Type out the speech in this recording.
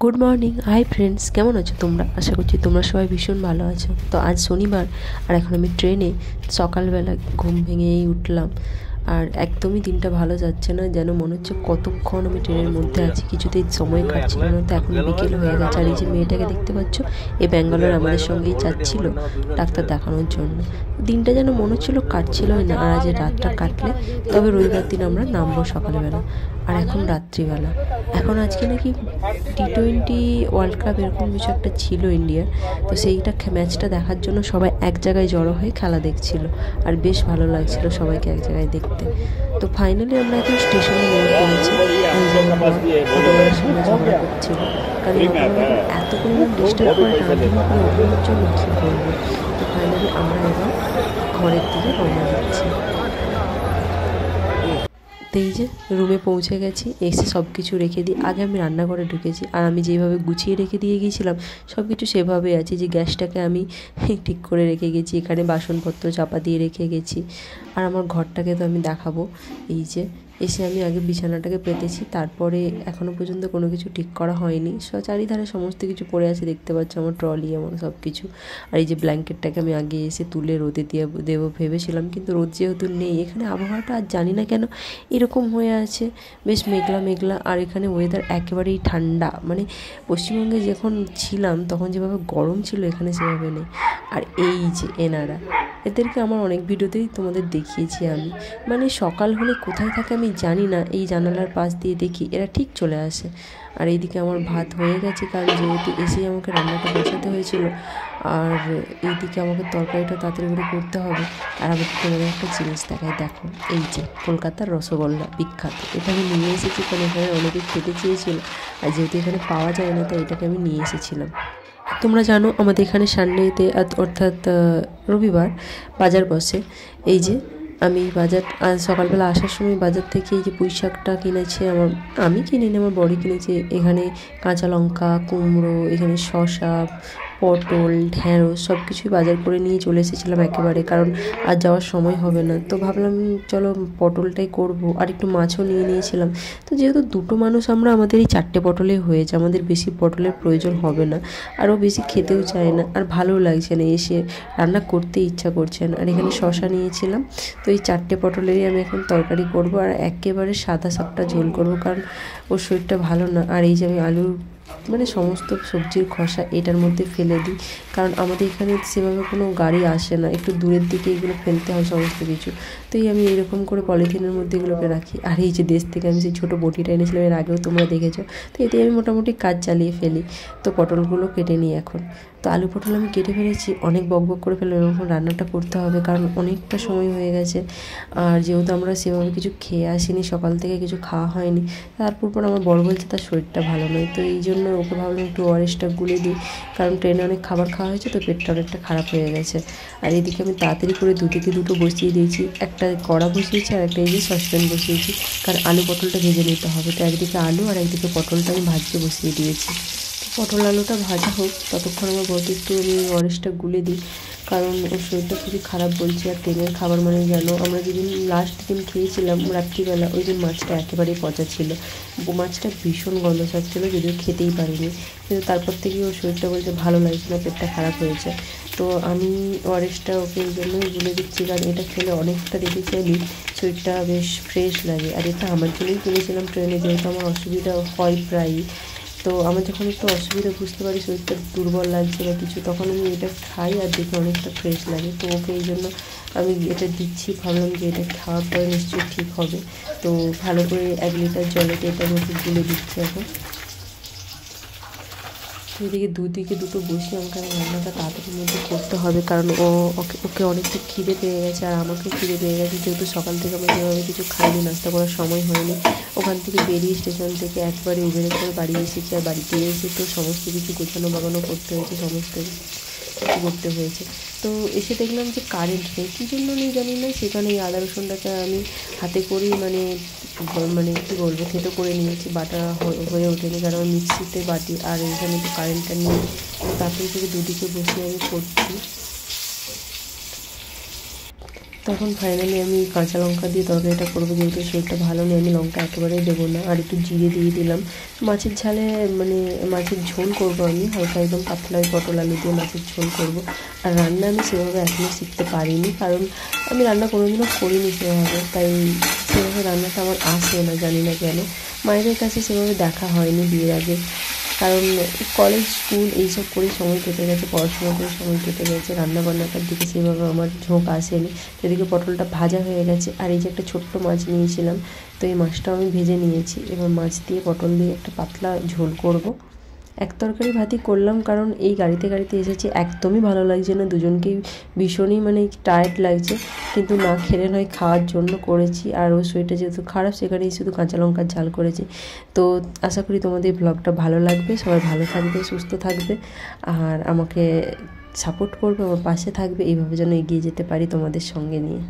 Good morning, hi friends, কেমন আছো তোমরা? আশা করছি তোমরা সবাই ভীষণ ভালো আছো। তো আজ শনিবার আর এখন আমি ট্রেনে সকালবেলা ঘুম ভেঙেই উঠলাম। আর একদমই দিনটা ভালো যাচ্ছে না, যেন মনে হচ্ছে কতক্ষণ আমি ট্রেনের মধ্যে আছি, কিছুতেই সময় কাটছিল না। তো এখন বিকেল হয়ে গেছে, আর এই যে মেয়েটাকে দেখতে পাচ্ছ, এ ব্যাঙ্গালোর আমাদের সঙ্গেই যাচ্ছিল ডাক্তার দেখানোর জন্য। দিনটা যেন মনে হচ্ছিলো কাটছিলই না। আর আজ রাতটা কাটলে তবে রবিবার দিন আমরা নামবো সকালবেলা। আর এখন রাত্রিবেলা, এখন আজকে নাকি T20 ওয়ার্ল্ড কাপ এরকম কিছু একটা ছিল ইন্ডিয়ার। তো সেইটা ম্যাচটা দেখার জন্য সবাই এক জায়গায় জড়ো হয়ে খেলা দেখছিল, আর বেশ ভালো লাগছিল সবাইকে এক জায়গায় দেখতে। তো ফাইনালি আমরা এখন স্টেশনে নেমে পড়েছি। অটোওয়ালার সঙ্গে ঝগড়া করছিল, কারণ অটোওয়ালা এত পরিমাণ ডিস্টার্ব করে টানাটানি করে ওঠানোর জন্য কী করবো। তো ফাইনালি আমরা এবার ঘরের দিকে রওনা দিচ্ছি। তো এই যে রুমে পৌঁছে গেছি, এসে সব কিছু রেখে দিই। আগে আমি রান্নাঘরে ঢুকেছি, আর আমি যেভাবে গুছিয়ে রেখে দিয়ে গিয়েছিলাম সব কিছু সেভাবেই আছে। যে গ্যাসটাকে আমি ঠিক করে রেখে গেছি, এখানে বাসনপত্র চাপা দিয়ে রেখে গেছি। আর আমার ঘরটাকে তো আমি দেখাবো। এই যে এসে আমি আগে বিছানাটাকে পেতেছি, তারপরে এখনও পর্যন্ত কোনো কিছু ঠিক করা হয়নি। চারিধারে সমস্ত কিছু পড়ে আছে, দেখতে পাচ্ছ আমার ট্রলি, আমার সব কিছু। আর এই যে ব্ল্যাঙ্কেটটাকে আমি আগে এসে তুলে রোদে দিয়ে দেবো ভেবেছিলাম, কিন্তু রোদ যেহেতু নেই, এখানে আবহাওয়াটা আর জানি না কেন এরকম হয়ে আছে, বেশ মেঘলা মেঘলা। আর এখানে ওয়েদার একেবারেই ঠান্ডা, মানে পশ্চিমবঙ্গে যখন ছিলাম তখন যেভাবে গরম ছিল এখানে সেভাবে নেই। আর এই যে এনারা, এদেরকে আমার অনেক ভিডিওতেই তোমাদের দেখিয়েছি আমি, মানে সকাল হলে কোথায় থাকে আমি জানি না, এই জানালার পাশ দিয়ে দেখি এরা ঠিক চলে আসে। আর এইদিকে আমার ভাত হয়ে গেছে, কারণ যেহেতু এসেই আমাকে রান্নাটা বসাতে হয়েছিল। আর এইদিকে আমাকে তরকারিটা তাড়াতাড়ি করে করতে হবে। আর আমি তোমাদের একটা জিনিস দেখাই, দেখো এই যে কলকাতার রসগোল্লা বিখ্যাত, এটা আমি নিয়ে এসেছি, কারণ এখানে অনেকে খেতে চেয়েছিল, আর যেহেতু এখানে পাওয়া যায় না তাই এটাকে আমি নিয়ে এসেছিলাম। তোমরা জানো আমাদের এখানে সানডেতে অর্থাৎ রবিবার বাজার বসে। এই যে আমি বাজার আজ সকালবেলা আসার সময় বাজার থেকে এই যে পুঁই শাকটা কিনেছে আমি কিনিনি, আমার বড়ি কিনেছে। এখানে কাঁচা লঙ্কা, কুমড়ো, এখানে শসা, পটল, ঢ্যাঁড়স সব কিছুই বাজার করে নিয়ে চলে এসেছিলাম একেবারে, কারণ আর যাওয়ার সময় হবে না। তো ভাবলাম চলো পটলটাই করব, আর একটু মাছও নিয়ে নিয়েছিলাম। তো যেহেতু দুটো মানুষ আমরা, আমাদের এই 4টে পটলেই হয়েছে, আমাদের বেশি পটলের প্রয়োজন হবে না। আরও বেশি খেতেও চায় না, আর ভালোও লাগছে না, এসে রান্না করতে ইচ্ছা করছে না। আর এখানে শসা নিয়েছিলাম। তো এই 4টে পটলেরই আমি এখন তরকারি করব, আর একেবারে সাদা শাকটা ঝোল করব, কারণ ওর শরীরটা ভালো না। আর এই যে আমি আলুর মানে সমস্ত সবজির খোসা এটার মধ্যে ফেলে দিই, কারণ আমাদের এখানে সেভাবে কোনো গাড়ি আসে না, একটু দূরের দিকে এগুলো ফেলতে হয় সমস্ত কিছু। তো এই আমি এরকম করে পলিথিনের মধ্যে এগুলোকে রাখি। আর এই যে দেশ থেকে আমি সেই ছোটো বটিটা এনেছিলাম, এর আগেও তোমরা দেখেছো। তো এতে আমি মোটামুটি কাজ চালিয়ে ফেলি। তো পটলগুলো কেটে নিই এখন। তো আলু পটল আমি কেটে ফেলেছি, অনেক বকবক করে ফেললাম, এরকম রান্নাটা করতে হবে কারণ অনেকটা সময় হয়ে গেছে। আর যেহেতু আমরা সেভাবে কিছু খেয়ে আসিনি, সকাল থেকে কিছু খাওয়া হয়নি, তারপর আমার বড় বলছে তার শরীরটা ভালো নয়। তো এই জন্য ওকে ভাবলাম একটু ওআরএসটা গুলে দিই, কারণ ট্রেনে অনেক খাবার খাওয়া হয়েছে, তো পেটটা অনেকটা খারাপ হয়ে গেছে। আর এদিকে আমি তাড়াতাড়ি করে দুটো বসিয়ে দিয়েছি, একটা কড়া বসিয়েছি আর একটা এই যে সসপ্যান বসিয়েছি, কারণ আলু পটলটা ভেজে নিতে হবে। তো একদিকে আলু আর একদিকে পটলটা আমি ভাজতে বসিয়ে দিয়েছি। পটল আলুটা ভাজা হোক, ততক্ষণ আমার বড় একটু আমি ওআরএসটা গুলে দিই, কারণ ওর শরীরটা খুবই খারাপ বলছে। আর ট্রেনের খাবার মানে জানো, আমরা যেদিন লাস্ট দিন খেয়েছিলাম রাত্রিবেলা, ওই দিন মাছটা একেবারেই পচা ছিল, মাছটা ভীষণ গন্ধ ছাড়ছিল, যদিও খেতেই পারিনি। কিন্তু তারপর থেকে ওর শরীরটা বলছে ভালো লাগছে না, পেটটা খারাপ হয়েছে। তো আমি ওআরএসটা ওকে এই জন্যই বলে দিচ্ছি, কারণ এটা খেলে অনেকটা দেখেছি আমি শরীরটা বেশ ফ্রেশ লাগে। আর এটা আমার জন্যই কিনেছিলাম ট্রেনে, যেহেতু আমার অসুবিধা হয় প্রায়ই। তো আমার যখন একটু অসুবিধা বুঝতে পারি, শরীরটা দুর্বল লাগছে বা কিছু, তখন আমি এটা খাই আর দেখে অনেকটা ফ্রেশ লাগে। তো ওকে এই জন্য আমি এটা দিচ্ছি, ভাবলাম যে এটা খাওয়ার পরে নিশ্চয়ই ঠিক হবে। তো ভালো করে 1 লিটার জলেতে এটা আমি ওকে গুলে দিচ্ছি এখন। এদিকে দুদিকে দুটো বসিয়ে আমাকে রান্নাটা তাড়াতাড়ির মধ্যে করতে হবে, কারণ ওকে অনেকটা খিদে পেয়ে গেছে, আর আমাকেও খিদে পেয়ে গেছে, যেহেতু সকাল থেকে আমরা যেভাবে কিছু খাইনি, নাস্তা করার সময় হয়নি। ওখান থেকে বেরিয়ে স্টেশন থেকে একবারে উবেরে করে বাড়ি এসেছি, আর বাড়িতে এসে তো সমস্ত কিছু গোছানো বাগানো করতে হয়েছে, সমস্ত কিছু করতে হয়েছে। তো এসে দেখলাম যে কারেন্ট নেই, কী জন্য নেই জানি না। সেখানে এই আদা রসুনটাকে আমি হাতে করেই মানে কী বলবো, থেতো করে নিয়েছি, বাটা হয়ে ওঠেনি, কারণ মিক্সিতে বাটি, আর এখানে তো কারেন্টটা নেই। তাড়াতাড়ি থেকে দুদিকে বসে আমি করছি। তখন ফাইনালি আমি কাঁচা লঙ্কা দিয়ে তরকারিটা করবো, যেহেতু শরীরটা ভালো নেই আমি লঙ্কা একেবারেই দেবো না। আর একটু জিরে দিয়ে দিলাম। মাছের ঝালে মানে মাছের ঝোল করবো আমি, হালকা একদম পাতলা পটল আলু দিয়ে মাছের ঝোল করবো। আর রান্না আমি সেভাবে এখনও শিখতে পারিনি, কারণ আমি রান্না কোনোদিনও করিনি সেভাবে, তাই সেভাবে রান্নাটা আমার আসে না, জানি না কেন। মায়েদের কাছে সেভাবে দেখা হয়নি বিয়ের আগে, কারণ কলেজ স্কুল এইসব করেই সময় কেটে গেছে, পড়াশোনা করে সময় কেটে গেছে। রান্নাবান্নাটার দিকে সেভাবে আমার ঝোঁক আসেনি। এদিকে পটলটা ভাজা হয়ে গেছে, আর এই যে একটা ছোট্ট মাছ নিয়েছিলাম, তো এই মাছটাও আমি ভেজে নিয়েছি। এবার মাছ দিয়ে পটল দিয়ে একটা পাতলা ঝোল করব। এক তরকারি ভাতই করলাম, কারণ এই গাড়িতে গাড়িতে এসেছি, একদমই ভালো লাগছে না, দুজনকেই ভীষণই মানে টায়ার্ড লাগছে। কিন্তু না খেলে নয়, খাওয়ার জন্য করেছি। আর ওর শরীরটা যেহেতু খারাপ, সেখানেই শুধু কাঁচা লঙ্কার ঝাল করেছি। তো আশা করি তোমাদের ব্লগটা ভালো লাগবে, সবাই ভালো থাকবে, সুস্থ থাকবে, আর আমাকে সাপোর্ট করবে, আমার পাশে থাকবে, এইভাবে যেন এগিয়ে যেতে পারি তোমাদের সঙ্গে নিয়ে।